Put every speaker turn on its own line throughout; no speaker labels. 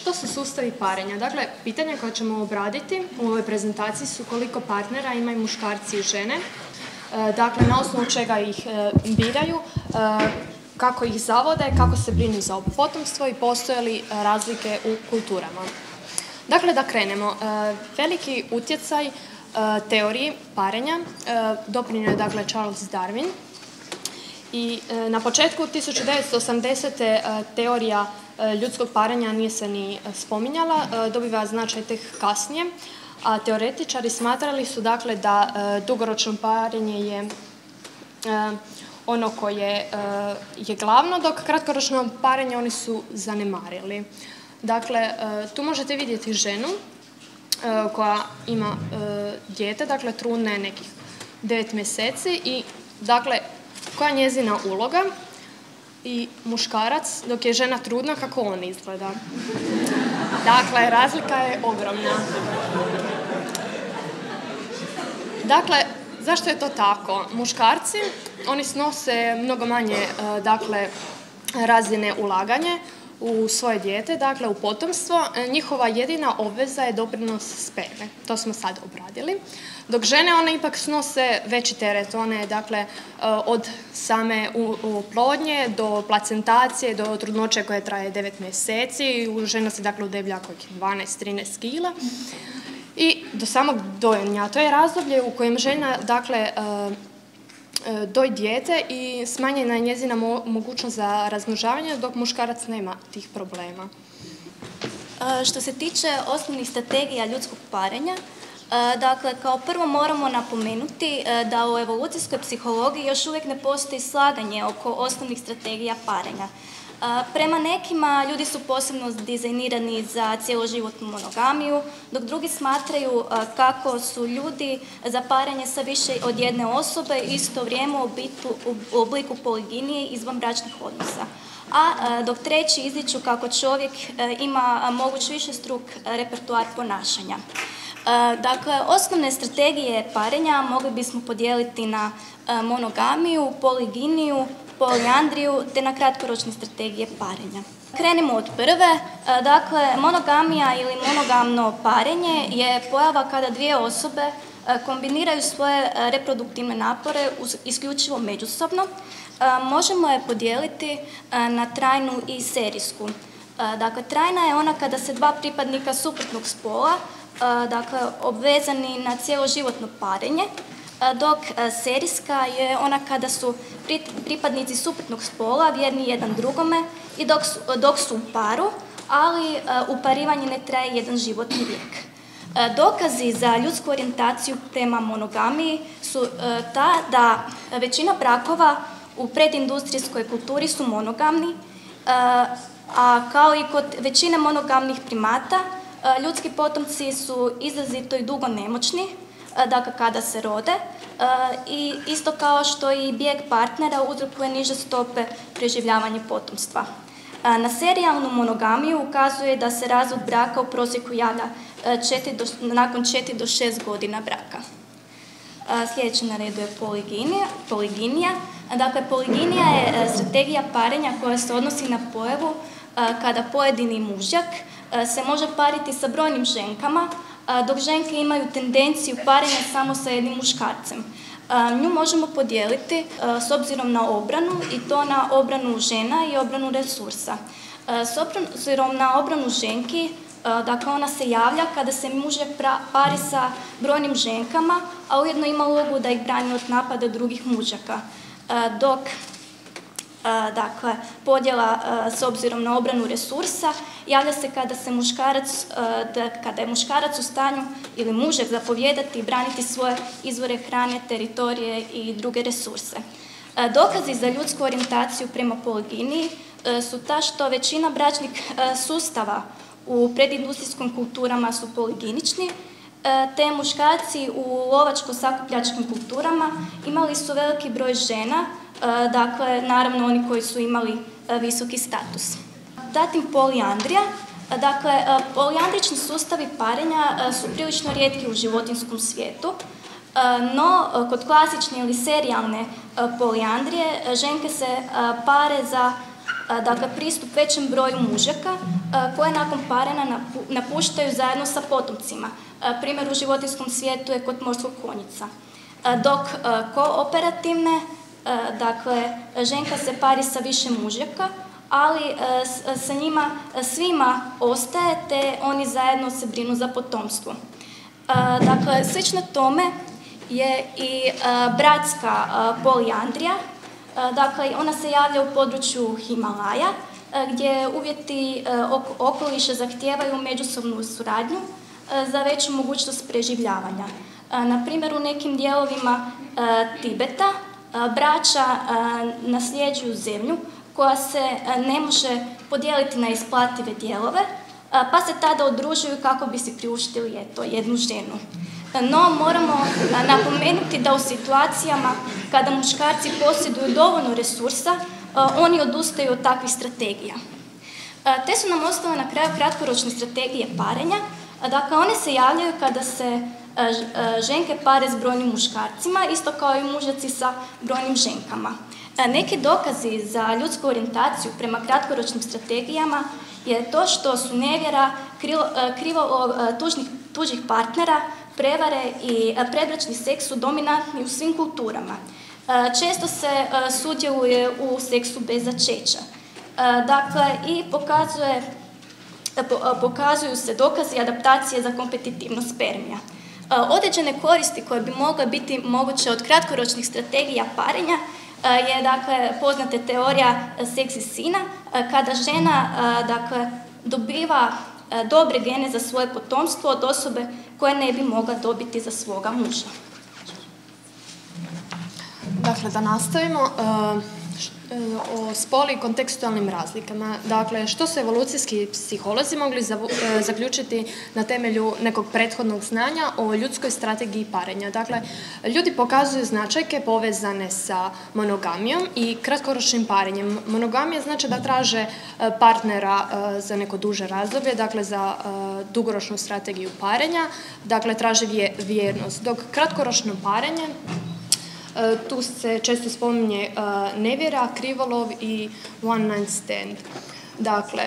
Što su sustavi parenja? Dakle, pitanja koja ćemo obraditi u ovoj prezentaciji su koliko partnera imaju muškarci i žene, dakle, na osnovu čega ih biraju, kako ih zavode, kako se brinu za potomstvo i postoje li razlike u kulturama. Dakle, da krenemo. Veliki utjecaj teoriji parenja doprinio je, dakle, Charles Darwin. I na početku 1980. Teorija ljudskog parenja nije se ni spominjala, dobiva značaj tek kasnije, a teoretičari smatrali su, dakle, da dugoročno parenje je ono koje je glavno, dok kratkoročno parenje oni su zanemarili. Dakle, tu možete vidjeti ženu koja ima dijete, dakle, trudna je nekih 9 mjeseci i, dakle, koja je njezina uloga, i muškarac, dok je žena trudna, kako on izgleda. Dakle, razlika je ogromna. Dakle, zašto je to tako? Muškarci, oni snose mnogo manje, dakle, razine ulaganje u svoje dijete, dakle, u potomstvo. Njihova jedina obveza je doprinos sperme. To smo sad obradili. Dok žene, one ipak snose veći teret. One, dakle, od same oplodnje do placentacije, do trudnoće koja traje 9 mjeseci. Žena se, dakle, udeblja kojih 12-13 kila. I do samog dojenja. To je razdoblje u kojem žena, dakle, doji dijete i smanjena je njezina mogućnost za razmnožavanje, dok muškarac nema tih problema.
Što se tiče osnovnih strategija ljudskog parenja, dakle, kao prvo moramo napomenuti da u evolucijskoj psihologiji još uvijek ne postoji slaganje oko osnovnih strategija parenja. Prema nekima ljudi su posebno dizajnirani za cjeloživotnu monogamiju, dok drugi smatraju kako su ljudi za parenje sa više od jedne osobe isto vrijeme u obliku poliginije izvanbračnih odnosa. A dok treći ističu kako čovjek ima moguć višestruk repertoar ponašanja. Dakle, osnovne strategije parenja mogli bismo podijeliti na monogamiju, poliginiju, polijandriju te na kratkoročne strategije parenja. Krenimo od prve. Dakle, monogamija ili monogamno parenje je pojava kada dvije osobe kombiniraju svoje reproduktivne napore isključivo međusobno. Možemo je podijeliti na trajnu i serijsku. Dakle, trajna je ona kada se dva pripadnika suprotnog spola, dakle, obvezani na cjeloživotno parenje, dok serijska je ona kada su pripadnici suprotnog spola vjerni jedan drugome i dok su u paru, ali uparivanje ne traje jedan životni vijek. Dokazi za ljudsku orijentaciju prema monogamiji su ta da većina brakova u predindustrijskoj kulturi su monogamni, a kao i kod većine monogamnih primata, ljudski potomci su izrazito i dugo nemoćni, dakle, kada se rode, i isto kao što i bijeg partnera uzrokuje niže stope preživljavanja potomstva. Na serijalnu monogamiju ukazuje da se razvod braka u prosjeku javlja nakon 4 do 6 godina braka. Sljedeća na redu je poliginija. Dakle, poliginija je strategija parenja koja se odnosi na pojavu kada pojedini mužjak se može pariti sa brojnim ženkama, dok ženke imaju tendenciju parenja samo sa jednim muškarcem. Nju možemo podijeliti s obzirom na obranu, i to na obranu žena i obranu resursa. S obzirom na obranu ženki, dakle, ona se javlja kada se mužjak pari sa brojnim ženkama, a ujedno ima ulogu da ih brani od napada drugih mužjaka. Dok, dakle, podjela s obzirom na obranu resursa javlja se kada je muškarac u stanju ili mužjak zapovijedati i braniti svoje izvore hrane, teritorije i druge resurse. Dokazi za ljudsku orijentaciju prema poliginiji su ta što većina bračnih sustava u predindustrijskim kulturama su poliginični, te muškarci u lovačko-sakupljačkim kulturama imali su veliki broj žena, dakle, naravno oni koji su imali visoki status. Zatim polijandrija. Dakle, polijandrični sustavi parenja su prilično rijetki u životinjskom svijetu, no kod klasične ili serijalne polijandrije ženke se pare za, dakle, pristup većem broju mužjaka, koje nakon parenja napuštaju zajedno sa potomcima. Primjer u životinjskom svijetu je kod morskog konjica. Dok kooperativne, dakle, ženka se pari sa više mužjaka, ali sa njima svima ostaje, te oni zajedno se brinu za potomstvo. Dakle, slično tome je i bratska polijandrija. Dakle, ona se javlja u području Himalaja, gdje uvjeti okoliša zahtijevaju međusobnu suradnju za veću mogućnost preživljavanja. Na primjer, u nekim dijelovima Tibeta braća nasljeđuju zemlju koja se ne može podijeliti na isplative dijelove, pa se tada udružuju kako bi si priuštili jednu ženu. No, moramo napomenuti da u situacijama kada muškarci posjeduju dovoljno resursa, oni odustaju od takvih strategija. Te su nam ostale na kraju kratkoročne strategije parenja. Dakle, one se javljaju kada se ženke pare s brojnim muškarcima, isto kao i mužjaci sa brojnim ženkama. Neki dokazi za ljudsku orijentaciju prema kratkoročnim strategijama je to što su nevjera, krivo tuđih partnera, prevare i predbračni seks su dominantni u svim kulturama. Često se sudjeluje u seksu bez začeća. Dakle, i pokazuju se dokazi adaptacije za kompetitivnost spermija. Određene koristi koje bi mogle biti moguće od kratkoročnih strategija parenja je, dakle, poznata teorija seks iz sina, kada žena, dakle, dobiva dobre gene za svoje potomstvo od osobe koje ne bi mogla dobiti za svoga muža.
Dakle, da nastavimo o spolu i kontekstualnim razlikama. Dakle, što su evolucijski psiholozi mogli zaključiti na temelju nekog prethodnog znanja o ljudskoj strategiji parenja. Dakle, ljudi pokazuju značajke povezane sa monogamijom i kratkoročnim parenjem. Monogamija znači da traže partnera za neko duže razdoblje, dakle za dugoročnu strategiju parenja, dakle traže vjernost. Dok kratkoročno parenje, tu se često spominje nevjera, krivolov i one night stand. Dakle,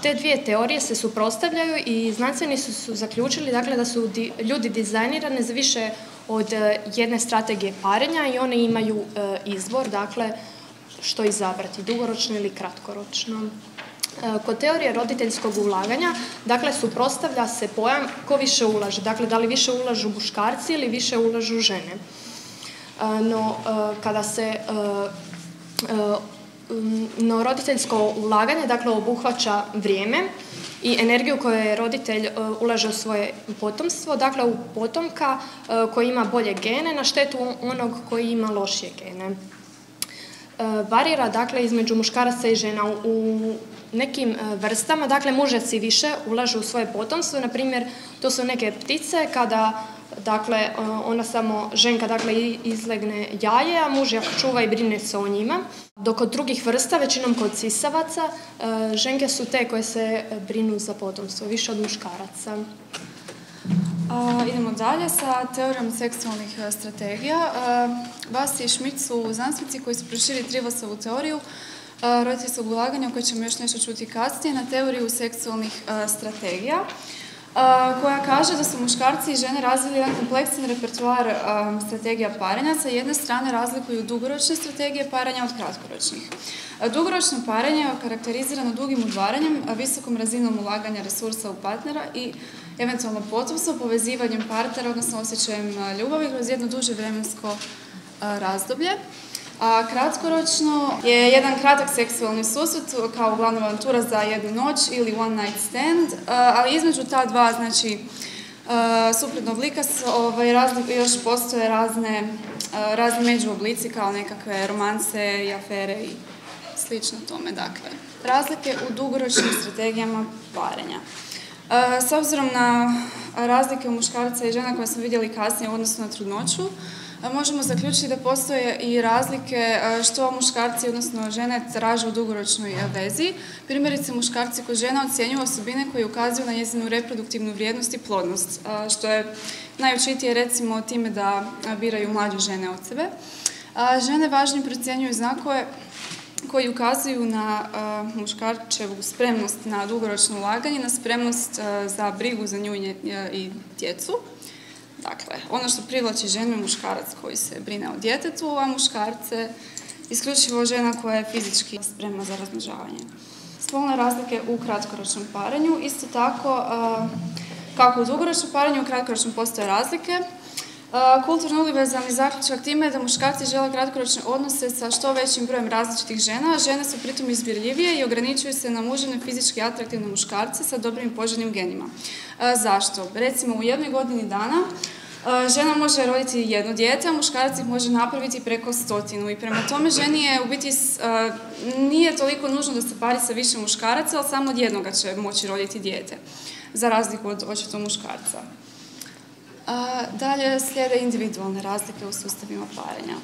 te dvije teorije se suprotstavljaju i znanstvenici su zaključili, dakle, da su ljudi dizajnirane za više od jedne strategije parenja i one imaju izbor, dakle, što izabrati, dugoročno ili kratkoročno. Kod teorije roditeljskog ulaganja, dakle, suprotstavlja se pojam ko više ulaže, dakle, da li više ulažu muškarci ili više ulažu žene. No, kada se roditeljsko ulaganje, dakle, obuhvaća vrijeme i energiju koju roditelj ulaže u svoje potomstvo, dakle, u potomka koji ima bolje gene na štetu onog koji ima lošije gene. Varira, dakle, između muškaraca i žena. U nekim vrstama, dakle, mužjaci više ulažu u svoje potomstvo, na primjer, to su neke ptice kada, dakle, ona samo ženka, dakle, izlegne jaje, a mužjak čuva i brine se o njima. Dok kod drugih vrsta, većinom kod sisavaca, ženke su te koje se brinu za potomstvo, više od muškaraca.
Idemo dalje sa teorijom seksualnih strategija. Vasi i Schmidt su znanstvenici koji su proširili Trivasovu teoriju roditeljskog ulaganja, o kojoj ćemo još nešto čuti kasnije, na teoriju seksualnih strategija, koja kaže da su muškarci i žene razvili jedan kompleksan repertoar strategija parenja. Sa jedne strane razlikuju dugoročne strategije parenja od kratkoročnih. Dugoročno parenje je karakterizirano dugim udvaranjem, visokom razinom ulaganja resursa u partnera i eventualno potomstvo, povezivanjem partnera, odnosno osjećajem ljubavi kroz jedno duže vremensko razdoblje. A kratkoročno je jedan kratak seksualni susret kao uglavnom avantura za jednu noć ili one night stand, ali između ta dva, znači, suprotna oblika još postoje razni međuoblici kao nekakve romanse i afere i slično tome. Dakle, razlike u dugoročnim strategijama parenja. S obzirom na razlike u muškarca i žena koje smo vidjeli kasnije u odnosu na trudnoću, možemo zaključiti da postoje i razlike što muškarci, odnosno žene, traže u dugoročnoj vezi. Primjerice, muškarci kod žena ocjenjuju osobine koje ukazuju na njezinu reproduktivnu vrijednost i plodnost, što je najočitije, recimo, time da biraju mlađe žene od sebe. Žene važnije procjenjuju znakove koji ukazuju na muškarčevu spremnost na dugoročno ulaganje, na spremnost za brigu za nju i djecu. Dakle, ono što privlači ženu je muškarac koji se brine o djetetu, a muškarce isključivo žena koja je fizički spremna za razmnožavanje. Spolne razlike u kratkoročnom parenju. Isto tako, kako u dugoročnom parenju, u kratkoročnom postoje razlike. Kulturno univerzalni zaključak time je da muškarci žele kratkoročne odnose sa što većim brojem različitih žena, a žene su pritom izbirljivije i ograničuju se na muževne fizički atraktivne muškarce sa dobrim i poželjnim genima. Zašto? Recimo, u jednoj godini dana žena može roditi jedno dijete, a muškarac ih može napraviti preko 100 i prema tome ženi je u biti nije toliko nužno da se pari sa više muškaraca, ali samo od jednoga će moći roditi dijete, za razliku od očito muškarca. Dalje slijede individualne razlike u sustavima parenja.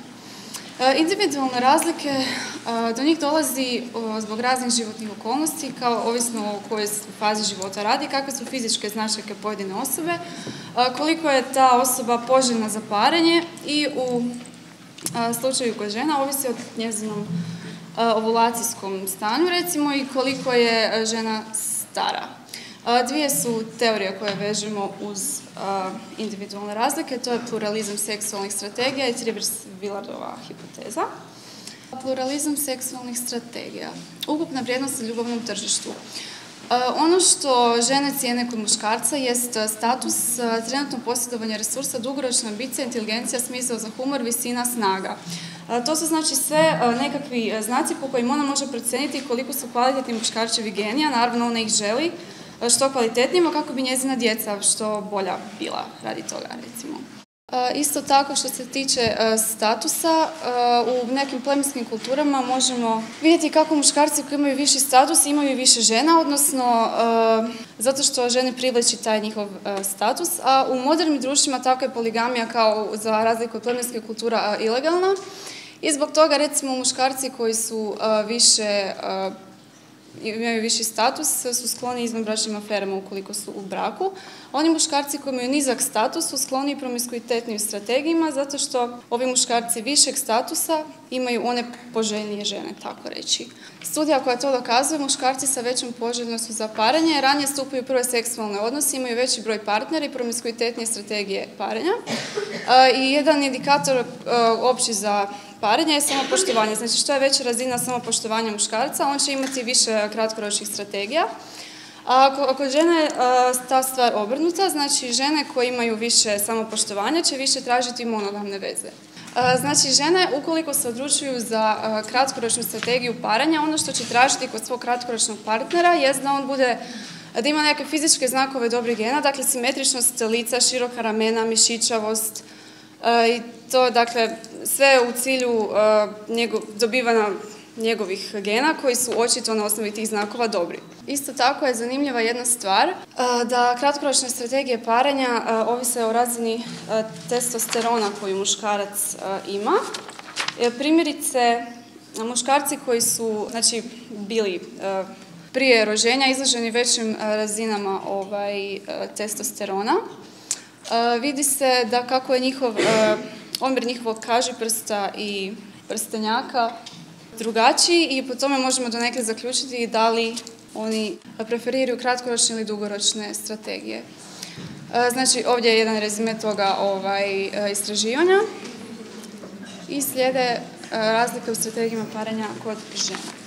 Individualne razlike, do njih dolazi zbog raznih životnih okolnosti, kao ovisno o kojoj fazi života radi, kakve su fizičke značajke pojedine osobe, koliko je ta osoba poželjna za parenje i u slučaju kod žena ovisi o njezinom ovulacijskom stanju, recimo, i koliko je žena stara. Dvije su teorije koje vežemo uz individualne razlike, to je pluralizam seksualnih strategija i Trivers-Willardova hipoteza. Pluralizam seksualnih strategija. Ukupna vrijednost na ljubavnom tržištu. Ono što žene cijene kod muškarca jest status, trenutno posjedovanje resursa, dugoročna ambicija, inteligencija, smisao za humor, visina, snaga. To su znači sve nekakvi znaci po kojima ona može procijeniti koliko su kvalitetni muškarčevi geni, a naravno ona ih želi što kvalitetnijima kako bi njezina djeca što bolja bila radi toga, recimo. Isto tako što se tiče statusa, u nekim plemenskim kulturama možemo vidjeti kako muškarci koji imaju viši status imaju i više žena, odnosno zato što žene privleči taj njihov status, a u modernim društvima takva je poligamija kao za razliku od plemenskih kultura ilegalna i zbog toga recimo muškarci koji su imaju viši status, su skloni izvanbračnim aferama ukoliko su u braku. Oni muškarci koji imaju nizak status su skloni promiskuitetnim strategijama zato što ovi muškarci višeg statusa imaju one poželjnije žene, tako reći. Studija koja to dokazuje, muškarci sa većom poželjnošću za parenje ranije stupaju u prve seksualne odnose, imaju veći broj partnera i promiskuitetnije strategije parenja. I jedan indikator opći za parenje je samopoštovanje. Znači, što je veća razina samopoštovanja muškarca, on će imati više kratkoročnih strategija. A kod žene je ta stvar obrnuta, znači žene koje imaju više samopoštovanja će više tražiti monogamne veze. Znači, žene, ukoliko se odlučuju za kratkoročnu strategiju parenja, ono što će tražiti kod svog kratkoročnog partnera je da on bude, da ima neke fizičke znakove dobrih gena, dakle simetričnost lica, široka ramena, mišićavost, i to, dakle, sve u cilju dobivanja njegovih gena koji su očito na osnovi tih znakova dobri. Isto tako je zanimljiva jedna stvar, da kratkoročne strategije parenja ovise o razini testosterona koju muškarac ima. Primjerice, muškarci koji su bili prije rođenja izloženi većim razinama testosterona, vidi se da kako je omjer njihovog kažiprsta i prstenjaka drugačiji i po tome možemo donekle zaključiti da li oni preferiraju kratkoročne ili dugoročne strategije. Znači, ovdje je jedan rezime toga istraživanja i slijede razlike u strategijama parenja kod žena.